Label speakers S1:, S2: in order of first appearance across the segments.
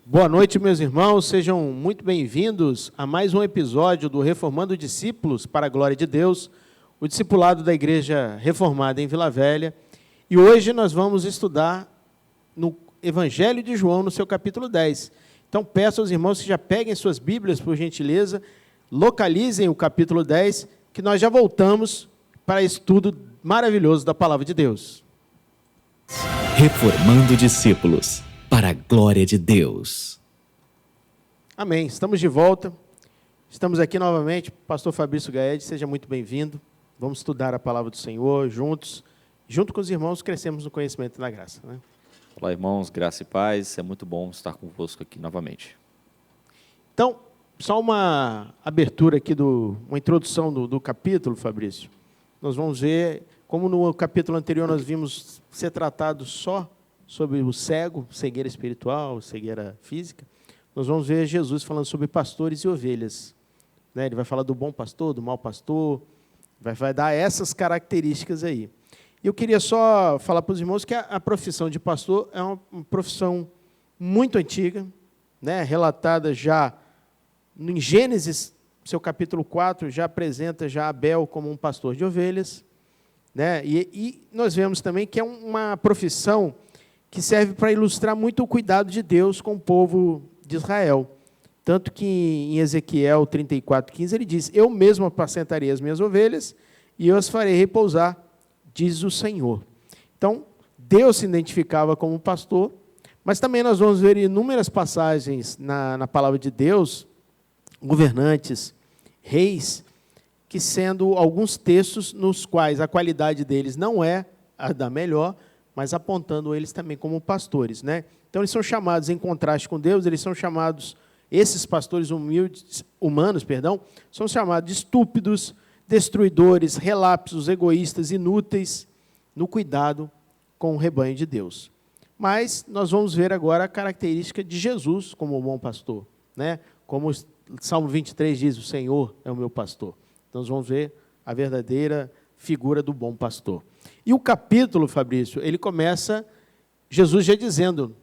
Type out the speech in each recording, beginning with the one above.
S1: Boa noite, meus irmãos, sejam muito bem-vindos a mais um episódio do Reformando Discípulos para a Glória de Deus, o discipulado da Igreja Reformada em Vila Velha. E hoje nós vamos estudar no Evangelho de João, no seu capítulo 10. Então, peço aos irmãos que já peguem suas Bíblias, por gentileza, localizem o capítulo 10, que nós já voltamos para estudo maravilhoso da Palavra de Deus.
S2: Reformando Discípulos para a glória de Deus.
S1: Amém. Estamos de volta. Estamos aqui novamente. Pastor Fabrício Gaed, seja muito bem-vindo. Vamos estudar a palavra do Senhor juntos. Junto com os irmãos, crescemos no conhecimento e na graça, né?
S3: Olá, irmãos, graça e paz. É muito bom estar convosco aqui novamente.
S1: Então, só uma abertura aqui, uma introdução do capítulo, Fabrício. Nós vamos ver, como no capítulo anterior nós vimos ser tratado só sobre o cego, cegueira espiritual, cegueira física, nós vamos ver Jesus falando sobre pastores e ovelhas. Né? Ele vai falar do bom pastor, do mau pastor, vai dar essas características aí. E eu queria só falar para os irmãos que a profissão de pastor é uma profissão muito antiga, né? Relatada já em Gênesis, seu capítulo 4, já apresenta já Abel como um pastor de ovelhas. Né? E nós vemos também que é uma profissão que serve para ilustrar muito o cuidado de Deus com o povo de Israel. Tanto que em Ezequiel 34:15 ele diz: eu mesmo apacentarei as minhas ovelhas e eu as farei repousar, diz o Senhor. Então, Deus se identificava como pastor, mas também nós vamos ver inúmeras passagens na palavra de Deus, governantes, reis, que sendo alguns textos nos quais a qualidade deles não é a da melhor, mas apontando eles também como pastores, né? Então, eles são chamados, em contraste com Deus, eles são chamados, esses pastores humanos, são chamados de estúpidos, destruidores, relapsos, egoístas, inúteis, no cuidado com o rebanho de Deus. Mas nós vamos ver agora a característica de Jesus como o bom pastor, né? Como o Salmo 23 diz, o Senhor é o meu pastor. Então, nós vamos ver a verdadeira figura do bom pastor. E o capítulo, Fabrício, ele começa, Jesus já dizendo,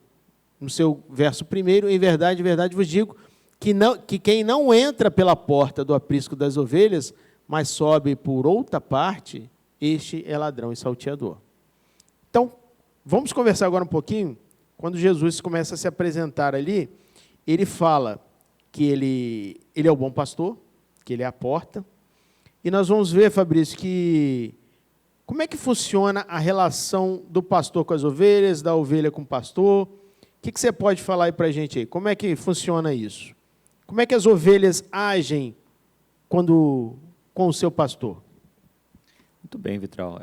S1: no seu verso 1, em verdade vos digo, que quem não entra pela porta do aprisco das ovelhas, mas sobe por outra parte, este é ladrão e salteador. Então, vamos conversar agora um pouquinho, quando Jesus começa a se apresentar ali, ele fala que ele é o bom pastor, que ele é a porta, e nós vamos ver, Fabrício, como é que funciona a relação do pastor com as ovelhas, da ovelha com o pastor? O que você pode falar aí para a gente aí? Como é que funciona isso? Como é que as ovelhas agem com o seu pastor?
S3: Muito bem, Vitral.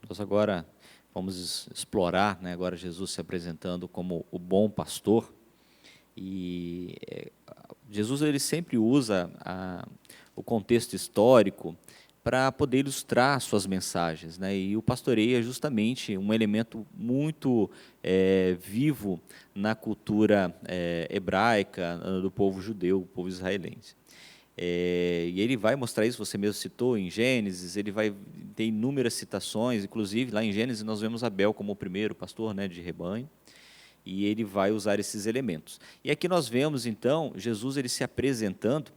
S3: Nós agora vamos explorar, né, agora Jesus se apresentando como o bom pastor. E Jesus ele sempre usa o contexto histórico para poder ilustrar suas mensagens, né? E o pastoreio é justamente um elemento muito vivo na cultura hebraica, do povo judeu, do povo israelense. E ele vai mostrar isso, você mesmo citou, em Gênesis, ele vai ter inúmeras citações, inclusive lá em Gênesis nós vemos Abel como o primeiro pastor, né, de rebanho, e ele vai usar esses elementos. E aqui nós vemos, então, Jesus ele se apresentando,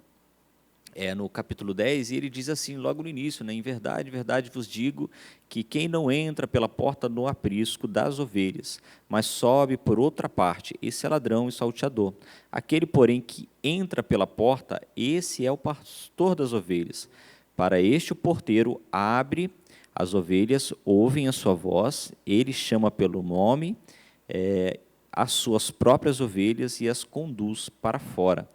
S3: no capítulo 10, e ele diz assim, logo no início, né, em verdade vos digo, que quem não entra pela porta no aprisco das ovelhas, mas sobe por outra parte, esse é ladrão e salteador. Aquele, porém, que entra pela porta, esse é o pastor das ovelhas. Para este o porteiro abre, as ovelhas ouvem a sua voz, ele chama pelo nome as suas próprias ovelhas e as conduz para fora.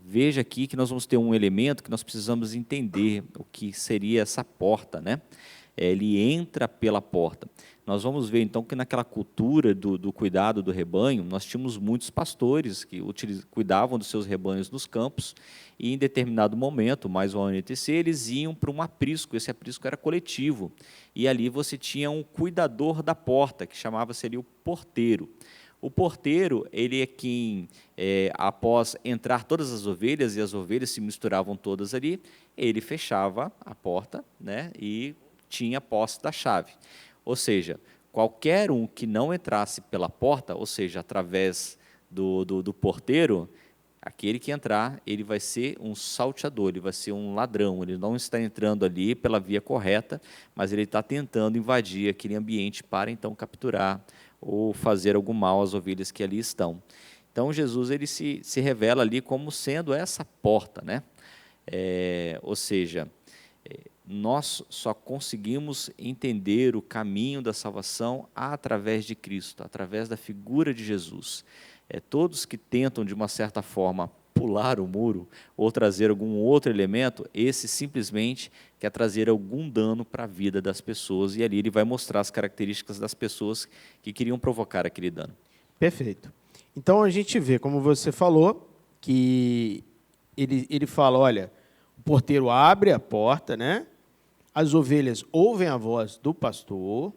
S3: Veja aqui que nós vamos ter um elemento que nós precisamos entender o que seria essa porta, né? Ele entra pela porta. Nós vamos ver então que naquela cultura do cuidado do rebanho, nós tínhamos muitos pastores que cuidavam dos seus rebanhos nos campos e em determinado momento, mais ou menos, eles iam para um aprisco, esse aprisco era coletivo, e ali você tinha um cuidador da porta, que chamava-se ali o porteiro. O porteiro, ele é quem, após entrar todas as ovelhas, e as ovelhas se misturavam todas ali, ele fechava a porta, né, e tinha posse da chave. Ou seja, qualquer um que não entrasse pela porta, ou seja, através do porteiro, aquele que entrar, ele vai ser um salteador, ele vai ser um ladrão, ele não está entrando ali pela via correta, mas ele está tentando invadir aquele ambiente para então capturar ou fazer algum mal às ovelhas que ali estão. Então Jesus ele se revela ali como sendo essa porta, né? Ou seja, nós só conseguimos entender o caminho da salvação através de Cristo, através da figura de Jesus. Todos que tentam, de uma certa forma, pular o muro ou trazer algum outro elemento, esse simplesmente quer trazer algum dano para a vida das pessoas, e ali ele vai mostrar as características das pessoas que queriam provocar aquele dano.
S1: Perfeito. Então a gente vê, como você falou, que ele fala, olha, o porteiro abre a porta, né? As ovelhas ouvem a voz do pastor,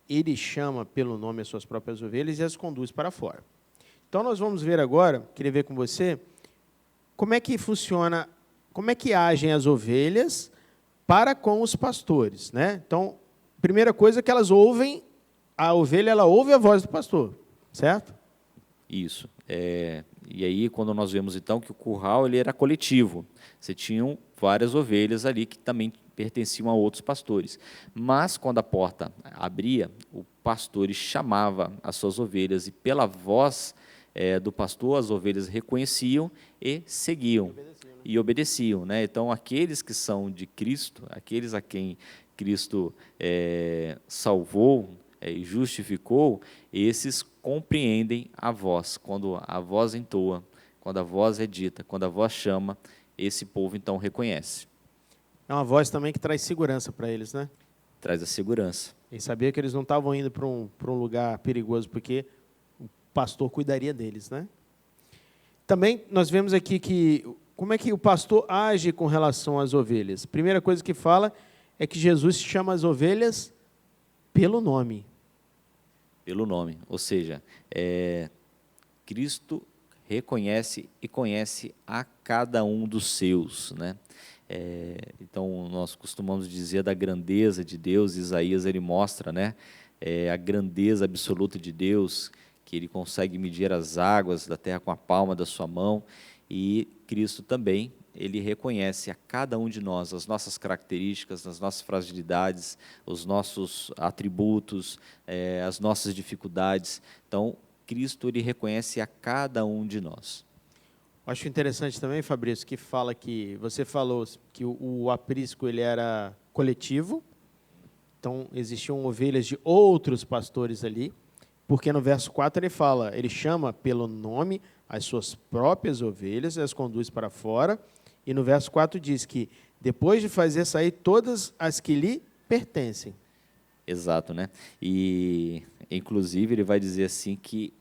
S1: ele chama pelo nome as suas próprias ovelhas e as conduz para fora. Então, nós vamos ver agora, queria ver com você, como é que funciona, como é que agem as ovelhas para com os pastores, né? Então, primeira coisa é que elas ouvem, a ovelha ela ouve a voz do pastor, certo?
S3: Isso. E aí, quando nós vemos, então, que o curral ele era coletivo, você tinha várias ovelhas ali que também pertenciam a outros pastores. Mas, quando a porta abria, o pastor chamava as suas ovelhas e, pela voz do pastor, as ovelhas reconheciam e seguiam e obedeciam, né? Então, aqueles que são de Cristo, aqueles a quem Cristo salvou e justificou, esses compreendem a voz. Quando a voz entoa, quando a voz é dita, quando a voz chama, esse povo então reconhece.
S1: É uma voz também que traz segurança para eles, né?
S3: Traz a segurança.
S1: Eles sabiam que eles não estavam indo para um lugar perigoso, porque o pastor cuidaria deles, né? Também nós vemos aqui que como é que o pastor age com relação às ovelhas. Primeira coisa que fala é que Jesus chama as ovelhas pelo nome.
S3: Pelo nome, ou seja, Cristo reconhece e conhece a cada um dos seus, né? Então, nós costumamos dizer da grandeza de Deus. Isaías ele mostra, né, a grandeza absoluta de Deus, que ele consegue medir as águas da terra com a palma da sua mão, e Cristo também, ele reconhece a cada um de nós as nossas características, as nossas fragilidades, os nossos atributos, as nossas dificuldades. Então, Cristo ele reconhece a cada um de nós.
S1: Acho interessante também, Fabrício, que fala que você falou que o aprisco ele era coletivo, então existiam ovelhas de outros pastores ali, porque no verso 4 ele fala, ele chama pelo nome as suas próprias ovelhas e as conduz para fora, e no verso 4 diz que depois de fazer sair todas as que lhe pertencem.
S3: Exato, né? E inclusive ele vai dizer assim que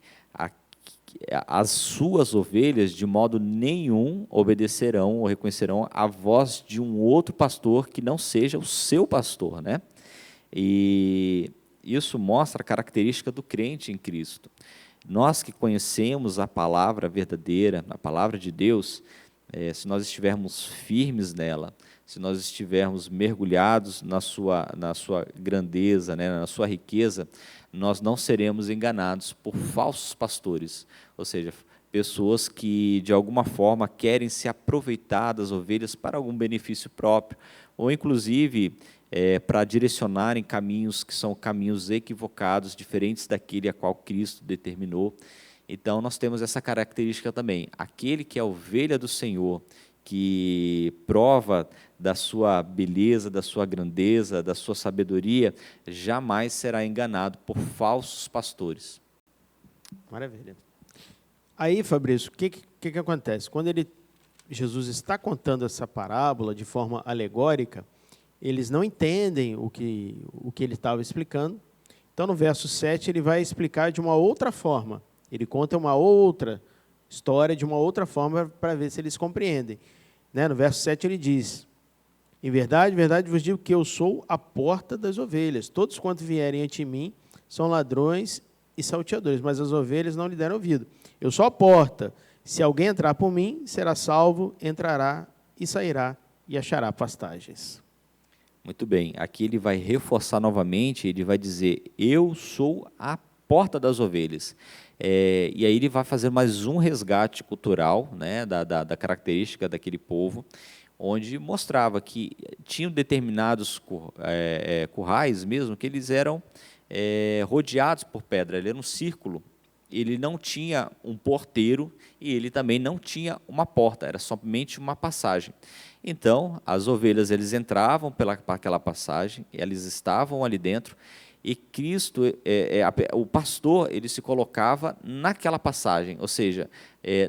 S3: as suas ovelhas de modo nenhum obedecerão ou reconhecerão a voz de um outro pastor que não seja o seu pastor, né? E isso mostra a característica do crente em Cristo. Nós que conhecemos a palavra verdadeira, a palavra de Deus, se nós estivermos firmes nela, se nós estivermos mergulhados na sua grandeza, né, na sua riqueza, nós não seremos enganados por falsos pastores, ou seja, pessoas que de alguma forma querem se aproveitar das ovelhas para algum benefício próprio, ou inclusive para direcionarem caminhos que são caminhos equivocados, diferentes daquele a qual Cristo determinou. Então nós temos essa característica também, aquele que é a ovelha do Senhor, que prova da sua beleza, da sua grandeza, da sua sabedoria, jamais será enganado por falsos pastores.
S1: Maravilha. Aí, Fabrício, o que acontece? Quando Jesus está contando essa parábola de forma alegórica, eles não entendem o que ele estava explicando. Então, no verso 7, ele vai explicar de uma outra forma. Ele conta uma outra história de uma outra forma para ver se eles compreendem. Né? No verso 7 ele diz, em verdade, verdade vos digo que eu sou a porta das ovelhas. Todos quantos vierem ante mim são ladrões e salteadores, mas as ovelhas não lhe deram ouvido. Eu sou a porta. Se alguém entrar por mim, será salvo, entrará e sairá e achará pastagens.
S3: Muito bem, aqui ele vai reforçar novamente, ele vai dizer, eu sou a porta das ovelhas. E aí ele vai fazer mais um resgate cultural, né, da característica daquele povo, onde mostrava que tinham determinados currais mesmo, que eles eram rodeados por pedra, ele era um círculo, ele não tinha um porteiro e ele também não tinha uma porta, era somente uma passagem. Então, as ovelhas eles entravam pela aquela passagem, eles estavam ali dentro, e Cristo, o pastor, ele se colocava naquela passagem, ou seja,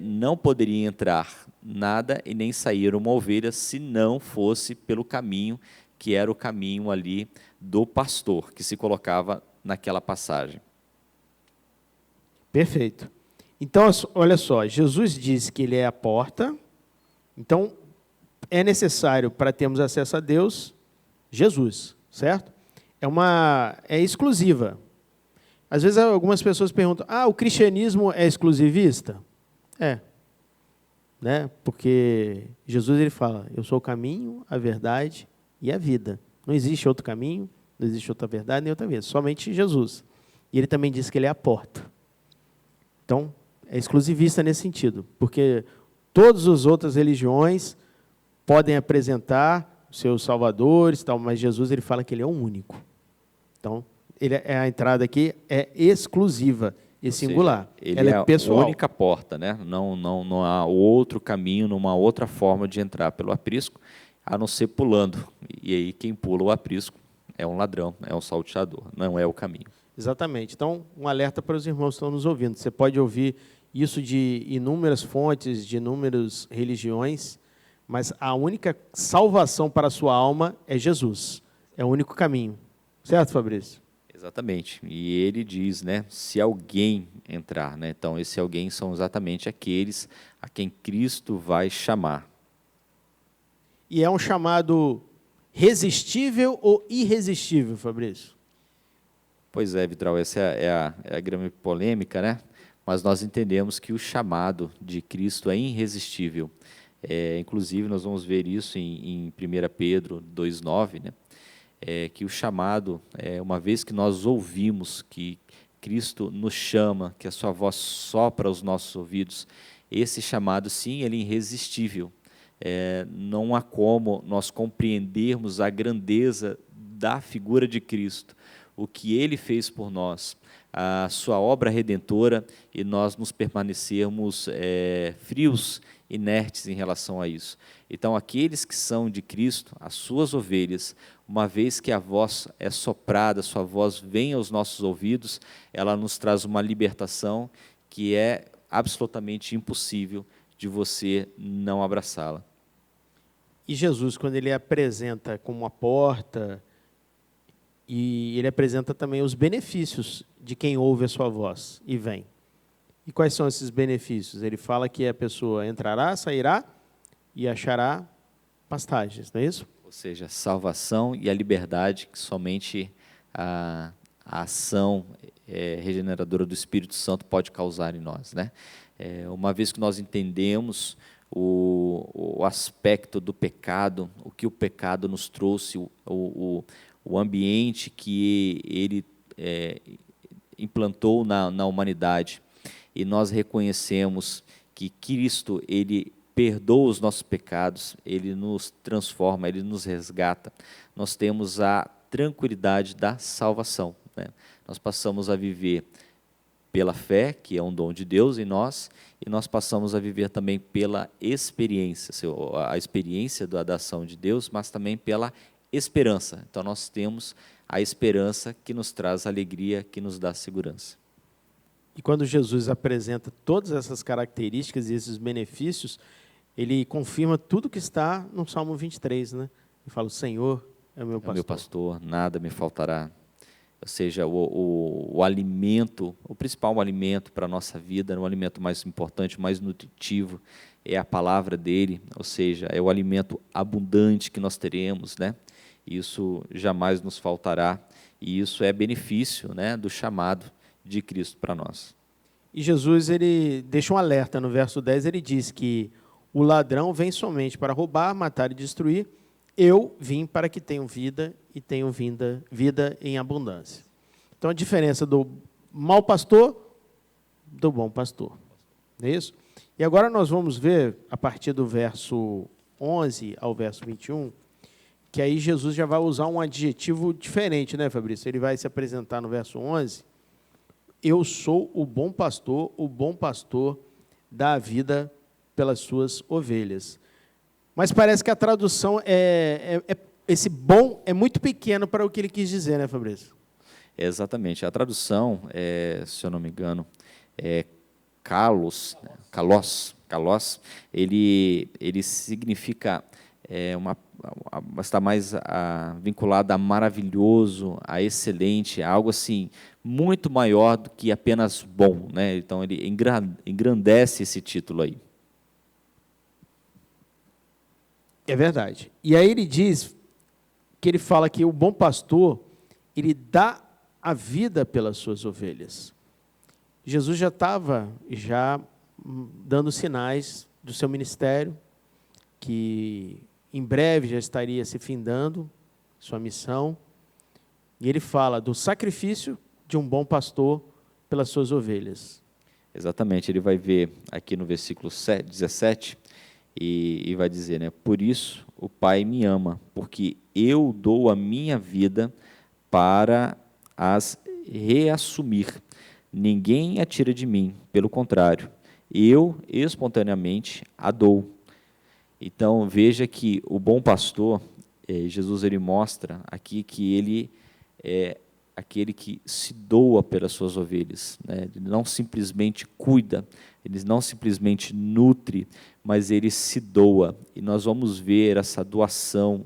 S3: não poderia entrar nada e nem sair uma ovelha se não fosse pelo caminho, que era o caminho ali do pastor, que se colocava naquela passagem.
S1: Perfeito. Então, olha só, Jesus diz que ele é a porta, então é necessário, para termos acesso a Deus, Jesus, certo? É exclusiva. Às vezes algumas pessoas perguntam, o cristianismo é exclusivista? É. Né? Porque Jesus ele fala, eu sou o caminho, a verdade e a vida. Não existe outro caminho, não existe outra verdade nem outra vida, somente Jesus. E ele também diz que ele é a porta. Então, é exclusivista nesse sentido, porque todas as outras religiões podem apresentar seus salvadores, tal, mas Jesus ele fala que ele é o único. Então, a entrada aqui é exclusiva e singular.
S3: Ele
S1: ela é pessoal.
S3: A única porta, né? Não há outro caminho, numa outra forma de entrar pelo aprisco, a não ser pulando. E aí quem pula o aprisco é um ladrão, é um salteador, não é o caminho.
S1: Exatamente. Então, um alerta para os irmãos que estão nos ouvindo. Você pode ouvir isso de inúmeras fontes, de inúmeras religiões, mas a única salvação para a sua alma é Jesus. É o único caminho. Certo, Fabrício?
S3: Exatamente. E ele diz, né, se alguém entrar, né? Então, esse alguém são exatamente aqueles a quem Cristo vai chamar.
S1: E é um chamado resistível ou irresistível, Fabrício?
S3: Pois é, Vitral, essa é a grande polêmica, né? Mas nós entendemos que o chamado de Cristo é irresistível. Inclusive, nós vamos ver isso em 1 Pedro 2,9, né? Que o chamado, uma vez que nós ouvimos que Cristo nos chama, que a sua voz sopra aos nossos ouvidos, esse chamado, sim, ele é irresistível. Não há como nós compreendermos a grandeza da figura de Cristo, o que Ele fez por nós, a sua obra redentora, e nós nos permanecermos frios, inertes em relação a isso. Então, aqueles que são de Cristo, as suas ovelhas, uma vez que a voz é soprada, sua voz vem aos nossos ouvidos, ela nos traz uma libertação que é absolutamente impossível de você não abraçá-la.
S1: E Jesus, quando ele apresenta como a porta, e ele apresenta também os benefícios de quem ouve a sua voz e vem. E quais são esses benefícios? Ele fala que a pessoa entrará, sairá e achará pastagens, não é isso?
S3: Ou seja, a salvação e a liberdade que somente a ação regeneradora do Espírito Santo pode causar em nós, né? Uma vez que nós entendemos o aspecto do pecado, o que o pecado nos trouxe, o ambiente que ele implantou na humanidade, e nós reconhecemos que Cristo, ele perdoa os nossos pecados, ele nos transforma, ele nos resgata, nós temos a tranquilidade da salvação, né? Nós passamos a viver pela fé, que é um dom de Deus em nós, e nós passamos a viver também pela experiência, a experiência da ação de Deus, mas também pela esperança. Então, nós temos a esperança que nos traz alegria, que nos dá segurança.
S1: E quando Jesus apresenta todas essas características e esses benefícios, ele confirma tudo que está no Salmo 23, né? Ele fala, o Senhor é o meu pastor.
S3: É o meu pastor, nada me faltará. Ou seja, o alimento, o principal alimento para a nossa vida, o alimento mais importante, mais nutritivo, é a palavra dele, ou seja, é o alimento abundante que nós teremos, né? Isso jamais nos faltará, e isso é benefício, né, do chamado de Cristo para nós.
S1: E Jesus, ele deixa um alerta no verso 10, ele diz que o ladrão vem somente para roubar, matar e destruir, eu vim para que tenham vida e tenham vida em abundância. Então, a diferença do mau pastor, do bom pastor. Não é isso? E agora nós vamos ver, a partir do verso 11 ao verso 21, que aí Jesus já vai usar um adjetivo diferente, né, Fabrício? Ele vai se apresentar no verso 11, eu sou o bom pastor dá a vida pelas suas ovelhas. Mas parece que a tradução esse bom é muito pequeno para o que ele quis dizer, né, Fabrício?
S3: Exatamente. A tradução, se eu não me engano, é kalos, ele significa está mais vinculado a maravilhoso, a excelente, a algo assim muito maior do que apenas bom, né? Então ele engrandece esse título aí.
S1: É verdade. E aí ele diz que ele fala que o bom pastor, ele dá a vida pelas suas ovelhas. Jesus já estava dando sinais do seu ministério, que em breve já estaria se findando sua missão. E ele fala do sacrifício de um bom pastor pelas suas ovelhas.
S3: Exatamente, ele vai ver aqui no versículo 17 e vai dizer, né, por isso o Pai me ama, porque eu dou a minha vida para as reassumir. Ninguém a tira de mim, pelo contrário, eu espontaneamente a dou. Então veja que o bom pastor, Jesus ele mostra aqui que ele é aquele que se doa pelas suas ovelhas, né? Ele não simplesmente cuida, ele não simplesmente nutre, mas ele se doa. E nós vamos ver essa doação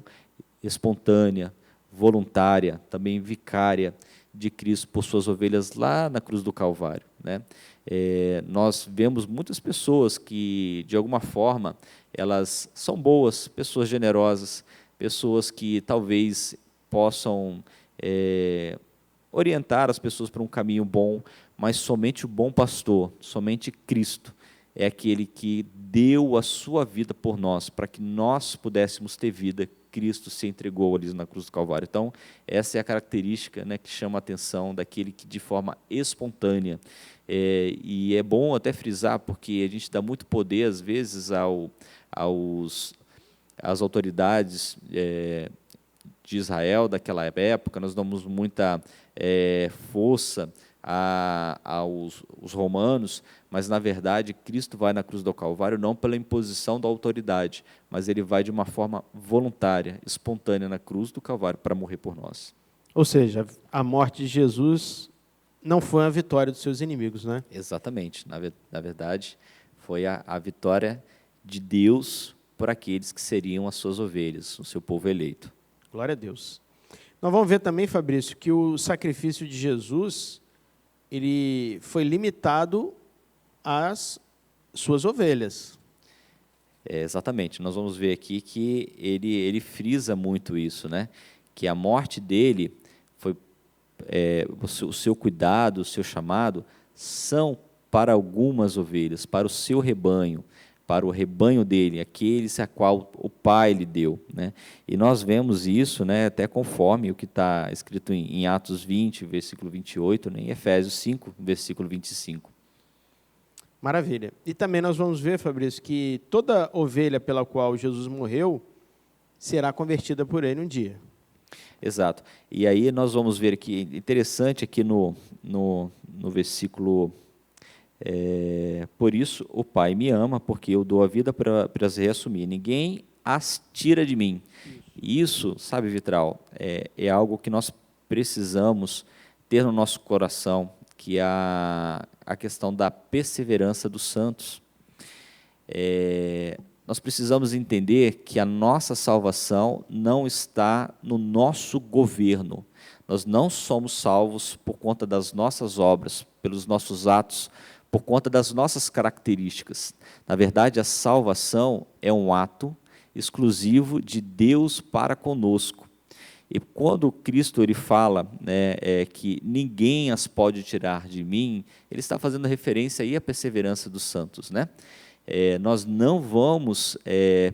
S3: espontânea, voluntária, também vicária de Cristo por suas ovelhas lá na cruz do Calvário, né? Nós vemos muitas pessoas que, de alguma forma, elas são boas, pessoas generosas, pessoas que talvez possam orientar as pessoas para um caminho bom, mas somente o bom pastor, somente Cristo, é aquele que deu a sua vida por nós, para que nós pudéssemos ter vida. Cristo se entregou ali na cruz do Calvário. Então, essa é a característica, né, que chama a atenção daquele que, de forma espontânea, e é bom até frisar, porque a gente dá muito poder, às vezes, às autoridades de Israel daquela época, nós damos muita força aos romanos, mas, na verdade, Cristo vai na cruz do Calvário não pela imposição da autoridade, mas ele vai de uma forma voluntária, espontânea na cruz do Calvário para morrer por nós.
S1: Ou seja, a morte de Jesus não foi a vitória dos seus inimigos, né?
S3: Exatamente. Na verdade, foi a vitória de Deus por aqueles que seriam as suas ovelhas, o seu povo eleito.
S1: Glória a Deus. Nós vamos ver também, Fabrício, que o sacrifício de Jesus, ele foi limitado às suas ovelhas.
S3: Exatamente. Nós vamos ver aqui que ele frisa muito isso, né? Que a morte dele foi o seu cuidado, o seu chamado são para algumas ovelhas, para o seu rebanho, para o rebanho dele, aqueles a qual o Pai lhe deu, né? E nós vemos isso, né, até conforme o que está escrito em Atos 20, versículo 28, né, em Efésios 5, versículo 25.
S1: Maravilha. E também nós vamos ver, Fabrício, que toda ovelha pela qual Jesus morreu será convertida por ele um dia.
S3: Exato. E aí nós vamos ver que interessante aqui no versículo, por isso o Pai me ama, porque eu dou a vida para as reassumir. Ninguém as tira de mim. Isso, sabe, Vitral, é algo que nós precisamos ter no nosso coração, que é a questão da perseverança dos santos. Nós precisamos entender que a nossa salvação não está no nosso governo. Nós não somos salvos por conta das nossas obras, pelos nossos atos, por conta das nossas características. Na verdade, a salvação é um ato exclusivo de Deus para conosco. E quando Cristo ele fala, né, que ninguém as pode tirar de mim, ele está fazendo referência aí à perseverança dos santos, né? Nós não vamos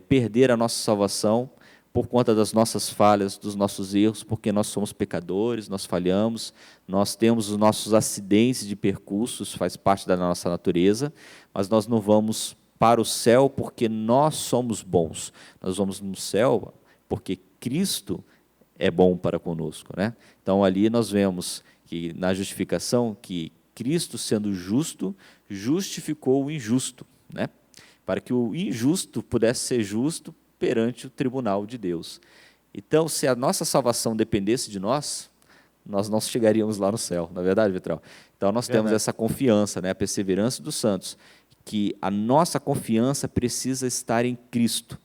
S3: perder a nossa salvação por conta das nossas falhas, dos nossos erros, porque nós somos pecadores, nós falhamos, nós temos os nossos acidentes de percursos, faz parte da nossa natureza, mas nós não vamos para o céu porque nós somos bons. Nós vamos no céu porque Cristo é bom para conosco, né? Então, ali nós vemos que, na justificação, que Cristo, sendo justo, justificou o injusto, né? Para que o injusto pudesse ser justo perante o tribunal de Deus. Então, se a nossa salvação dependesse de nós não chegaríamos lá no céu, não é verdade, Vitral? Então, nós temos essa confiança, né, a perseverança dos santos, que a nossa confiança precisa estar em Cristo.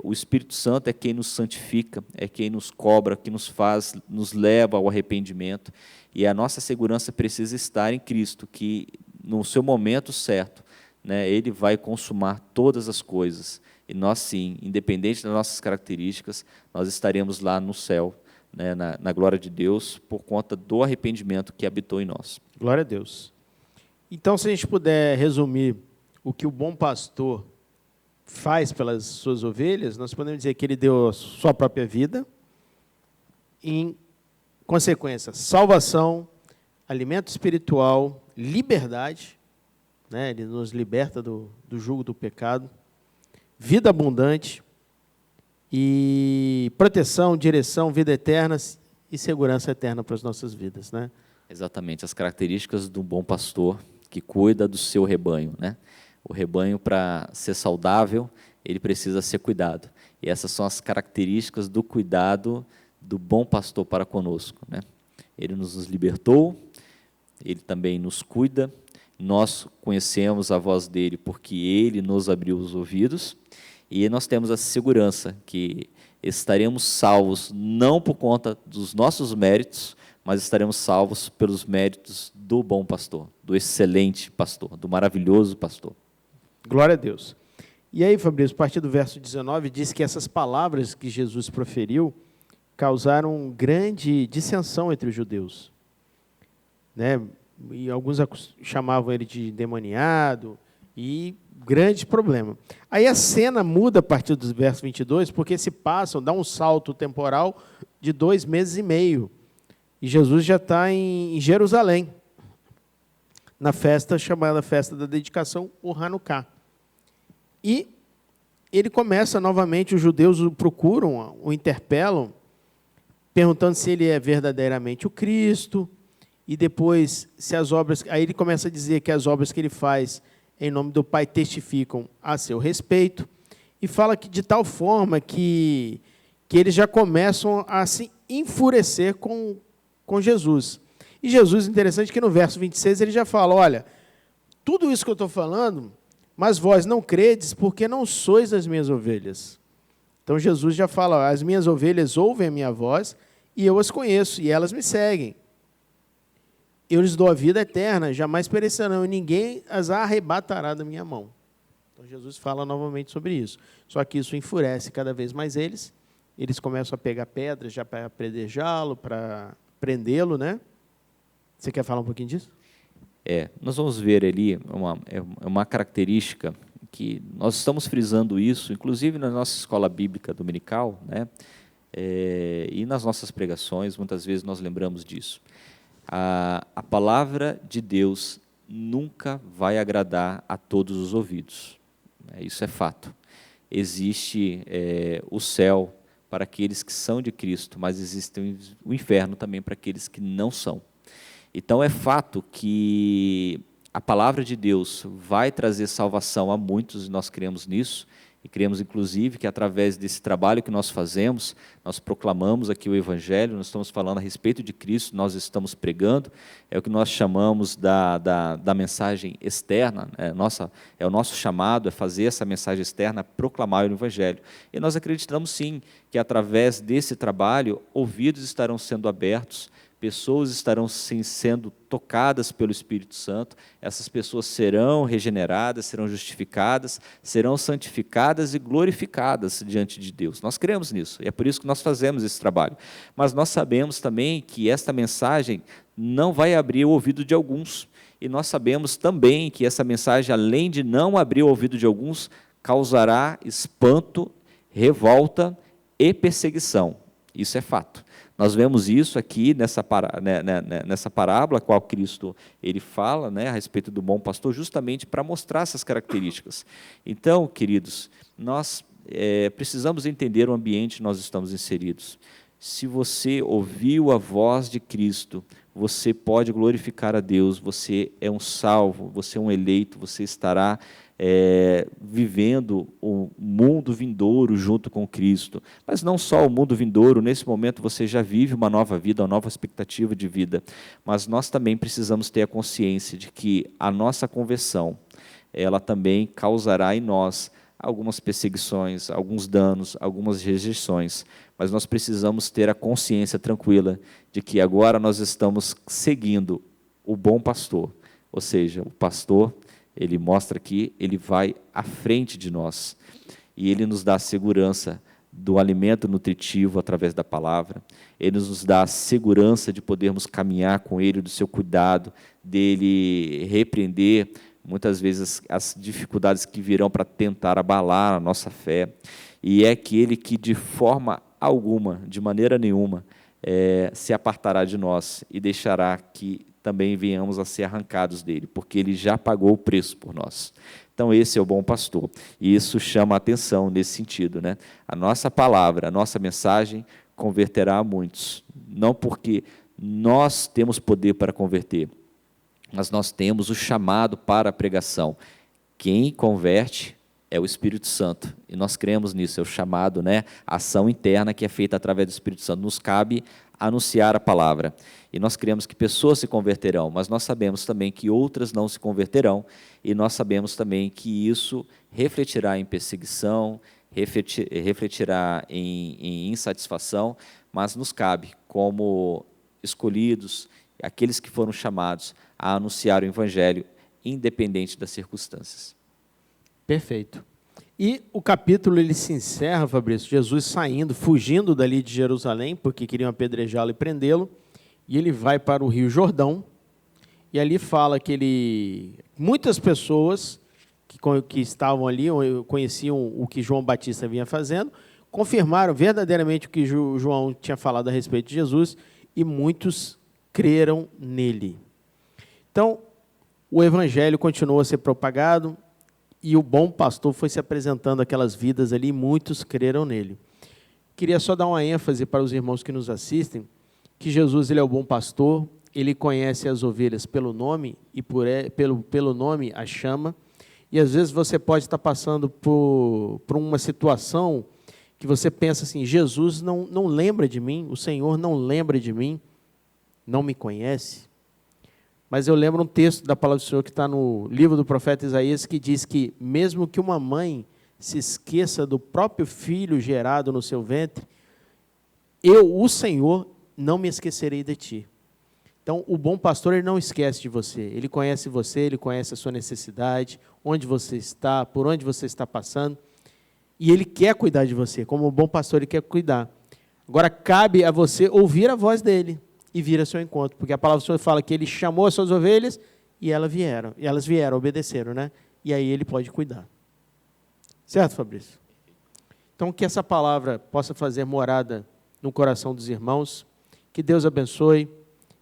S3: O Espírito Santo é quem nos santifica, é quem nos cobra, que nos leva ao arrependimento, e a nossa segurança precisa estar em Cristo, que no seu momento certo, né, Ele vai consumar todas as coisas. E nós, sim, independente das nossas características, nós estaremos lá no céu, né, na glória de Deus, por conta do arrependimento que habitou em nós.
S1: Glória a Deus. Então, se a gente puder resumir o que o bom pastor faz pelas suas ovelhas, nós podemos dizer que ele deu a sua própria vida, em consequência, salvação, alimento espiritual, liberdade, né, ele nos liberta do jugo do pecado, vida abundante e proteção, direção, vida eterna e segurança eterna para as nossas vidas, né?
S3: Exatamente, as características do bom pastor que cuida do seu rebanho, né? O rebanho, para ser saudável, ele precisa ser cuidado. E essas são as características do cuidado do bom pastor para conosco, né? Ele nos libertou, ele também nos cuida, nós conhecemos a voz dele porque ele nos abriu os ouvidos, e nós temos a segurança que estaremos salvos não por conta dos nossos méritos, mas estaremos salvos pelos méritos do bom pastor, do excelente pastor, do maravilhoso pastor.
S1: Glória a Deus. E aí, Fabrício, a partir do verso 19, diz que essas palavras que Jesus proferiu causaram grande dissensão entre os judeus, né? E alguns chamavam ele de endemoniado, e grande problema. Aí a cena muda a partir dos versos 22, porque se passam, dá um salto temporal de 2 meses e meio, e Jesus já está em Jerusalém, na festa chamada Festa da Dedicação, o Hanukkah. E ele começa novamente, os judeus o procuram, o interpelam, perguntando se ele é verdadeiramente o Cristo, e depois, se as obras... Aí ele começa a dizer que as obras que ele faz em nome do Pai testificam a seu respeito, e fala que de tal forma que eles já começam a se enfurecer com Jesus. E Jesus, interessante que no verso 26 ele já fala, olha, tudo isso que eu estou falando, mas vós não credes porque não sois as minhas ovelhas. Então Jesus já fala, as minhas ovelhas ouvem a minha voz e eu as conheço e elas me seguem. Eu lhes dou a vida eterna, jamais perecerão, e ninguém as arrebatará da minha mão. Então, Jesus fala novamente sobre isso. Só que isso enfurece cada vez mais eles. Eles começam a pegar pedras já para apedrejá-lo, para prendê-lo, né? Você quer falar um pouquinho disso?
S3: Nós vamos ver ali uma característica que nós estamos frisando isso, inclusive na nossa escola bíblica dominical, né? E nas nossas pregações, muitas vezes nós lembramos disso. A palavra de Deus nunca vai agradar a todos os ouvidos. Isso é fato. Existe o céu para aqueles que são de Cristo, mas existe o inferno também para aqueles que não são. Então é fato que a palavra de Deus vai trazer salvação a muitos, e nós cremos nisso, e cremos, inclusive, que através desse trabalho que nós fazemos, nós proclamamos aqui o Evangelho, nós estamos falando a respeito de Cristo, nós estamos pregando, é o que nós chamamos da mensagem externa, é o nosso chamado, é fazer essa mensagem externa, proclamar o Evangelho. E nós acreditamos, sim, que através desse trabalho, ouvidos estarão sendo abertos, pessoas estarão sim, sendo tocadas pelo Espírito Santo, essas pessoas serão regeneradas, serão justificadas, serão santificadas e glorificadas diante de Deus. Nós cremos nisso, e é por isso que nós fazemos esse trabalho. Mas nós sabemos também que esta mensagem não vai abrir o ouvido de alguns, e nós sabemos também que essa mensagem, além de não abrir o ouvido de alguns, causará espanto, revolta e perseguição. Isso é fato. Nós vemos isso aqui nessa parábola, a qual Cristo ele fala, né, a respeito do bom pastor, justamente para mostrar essas características. Então, queridos, nós precisamos entender o ambiente que nós estamos inseridos. Se você ouviu a voz de Cristo, você pode glorificar a Deus, você é um salvo, você é um eleito, você estará vivendo o mundo vindouro junto com Cristo. Mas não só o mundo vindouro, nesse momento você já vive uma nova vida, uma nova expectativa de vida, mas nós também precisamos ter a consciência de que a nossa conversão, ela também causará em nós algumas perseguições, alguns danos, algumas rejeições, mas nós precisamos ter a consciência tranquila de que agora nós estamos seguindo o bom pastor, ou seja, o pastor, ele mostra que ele vai à frente de nós e ele nos dá a segurança do alimento nutritivo através da palavra, ele nos dá a segurança de podermos caminhar com ele, do seu cuidado, dele repreender muitas vezes as dificuldades que virão para tentar abalar a nossa fé, e é aquele que de forma alguma, de maneira nenhuma, se apartará de nós e deixará que também venhamos a ser arrancados dele, porque ele já pagou o preço por nós. Então esse é o bom pastor, e isso chama a atenção nesse sentido, né? A nossa palavra, a nossa mensagem converterá a muitos, não porque nós temos poder para converter, mas nós temos o chamado para a pregação. Quem converte é o Espírito Santo, e nós cremos nisso, é o chamado, né? A ação interna que é feita através do Espírito Santo. Nos cabe anunciar a palavra, e nós cremos que pessoas se converterão, mas nós sabemos também que outras não se converterão, e nós sabemos também que isso refletirá em perseguição, refletirá em insatisfação, mas nos cabe, como escolhidos, aqueles que foram chamados a anunciar o Evangelho, independente das circunstâncias.
S1: Perfeito. E o capítulo ele se encerra, Fabrício, Jesus saindo, fugindo dali de Jerusalém, porque queriam apedrejá-lo e prendê-lo, e ele vai para o Rio Jordão, e ali fala que muitas pessoas que estavam ali, conheciam o que João Batista vinha fazendo, confirmaram verdadeiramente o que João tinha falado a respeito de Jesus, e muitos creram nele. Então, o evangelho continuou a ser propagado, e o bom pastor foi se apresentando aquelas vidas ali, e muitos creram nele. Queria só dar uma ênfase para os irmãos que nos assistem, que Jesus ele é o bom pastor, ele conhece as ovelhas pelo nome, e pelo nome as chama, e às vezes você pode estar passando por uma situação que você pensa assim, Jesus não lembra de mim, o Senhor não lembra de mim, não me conhece. Mas eu lembro um texto da palavra do Senhor que está no livro do profeta Isaías, que diz que mesmo que uma mãe se esqueça do próprio filho gerado no seu ventre, eu, o Senhor, não me esquecerei de ti. Então, o bom pastor ele não esquece de você, ele conhece a sua necessidade, onde você está, por onde você está passando, e ele quer cuidar de você, como o bom pastor ele quer cuidar. Agora, cabe a você ouvir a voz dele e vir ao seu encontro, porque a palavra do Senhor fala que ele chamou as suas ovelhas e elas vieram, obedeceram, né? E aí ele pode cuidar. Certo, Fabrício? Então, que essa palavra possa fazer morada no coração dos irmãos, que Deus abençoe,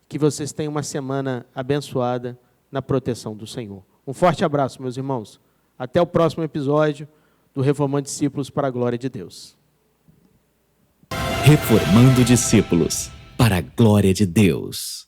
S1: que vocês tenham uma semana abençoada na proteção do Senhor. Um forte abraço, meus irmãos. Até o próximo episódio do Reformando Discípulos para a Glória de Deus.
S2: Reformando Discípulos para a Glória de Deus.